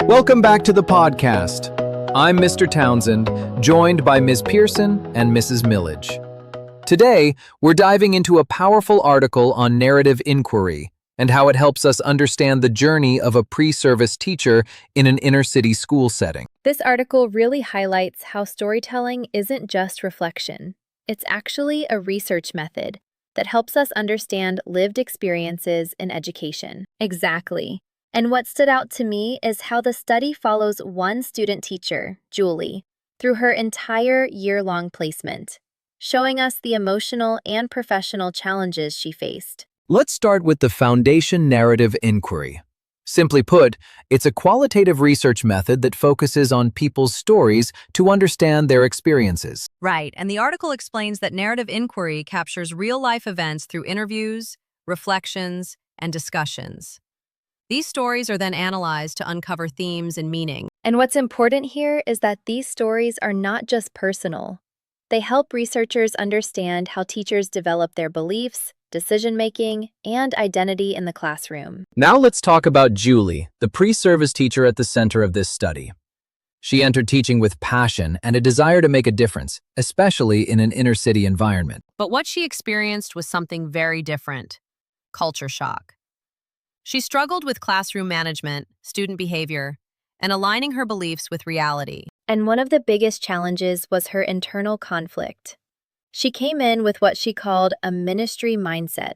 Welcome back to the podcast. I'm Mr. Townsend, joined by Ms. Pearson and Mrs. Millage. Today, we're diving into a powerful article on narrative inquiry and how it helps us understand the journey of a pre-service teacher in an inner-city school setting. This article really highlights how storytelling isn't just reflection. It's actually a research method that helps us understand lived experiences in education. Exactly. And what stood out to me is how the study follows one student teacher, Julie, through her entire year-long placement, showing us the emotional and professional challenges she faced. Let's start with the foundation narrative inquiry. Simply put, it's a qualitative research method that focuses on people's stories to understand their experiences. Right, and the article explains that narrative inquiry captures real-life events through interviews, reflections, and discussions. These stories are then analyzed to uncover themes and meaning. And what's important here is that these stories are not just personal. They help researchers understand how teachers develop their beliefs, decision-making, and identity in the classroom. Now let's talk about Julie, the pre-service teacher at the center of this study. She entered teaching with passion and a desire to make a difference, especially in an inner-city environment. But what she experienced was something very different: culture shock. She struggled with classroom management, student behavior, and aligning her beliefs with reality. And one of the biggest challenges was her internal conflict. She came in with what she called a ministry mindset,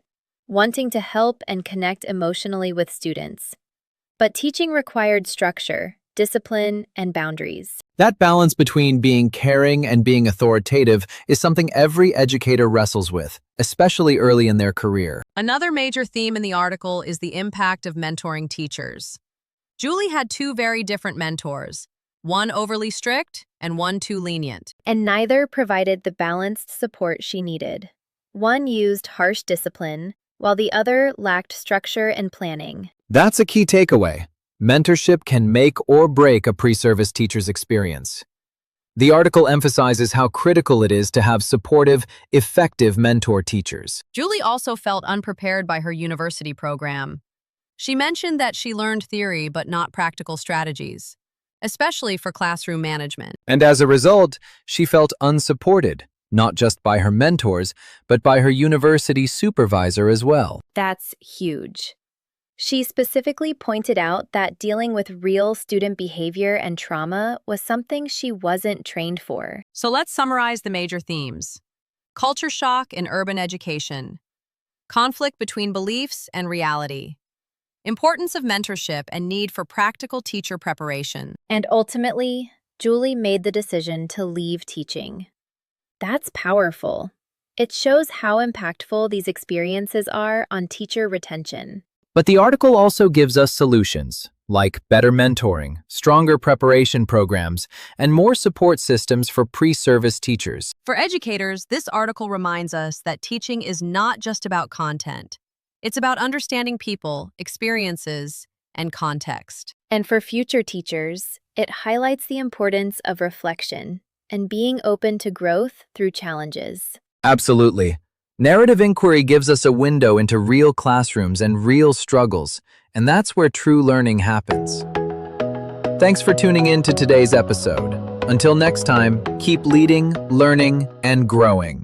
wanting to help and connect emotionally with students. But teaching required structure, discipline, and boundaries. That balance between being caring and being authoritative is something every educator wrestles with, especially early in their career. Another major theme in the article is the impact of mentoring teachers. Julie had two very different mentors, one overly strict and one too lenient. And neither provided the balanced support she needed. One used harsh discipline, while the other lacked structure and planning. That's a key takeaway. Mentorship can make or break a pre-service teacher's experience. The article emphasizes how critical it is to have supportive, effective mentor teachers. Julie also felt unprepared by her university program. She mentioned that she learned theory but not practical strategies, especially for classroom management. And as a result, she felt unsupported, not just by her mentors, but by her university supervisor as well. That's huge. She specifically pointed out that dealing with real student behavior and trauma was something she wasn't trained for. So let's summarize the major themes: culture shock in urban education, conflict between beliefs and reality, importance of mentorship and need for practical teacher preparation. And ultimately, Julie made the decision to leave teaching. That's powerful. It shows how impactful these experiences are on teacher retention. But the article also gives us solutions, like better mentoring, stronger preparation programs, and more support systems for pre-service teachers. For educators, this article reminds us that teaching is not just about content. It's about understanding people, experiences, and context. And for future teachers, it highlights the importance of reflection and being open to growth through challenges. Absolutely. Narrative inquiry gives us a window into real classrooms and real struggles, and that's where true learning happens. Thanks for tuning in to today's episode. Until next time, keep leading, learning, and growing.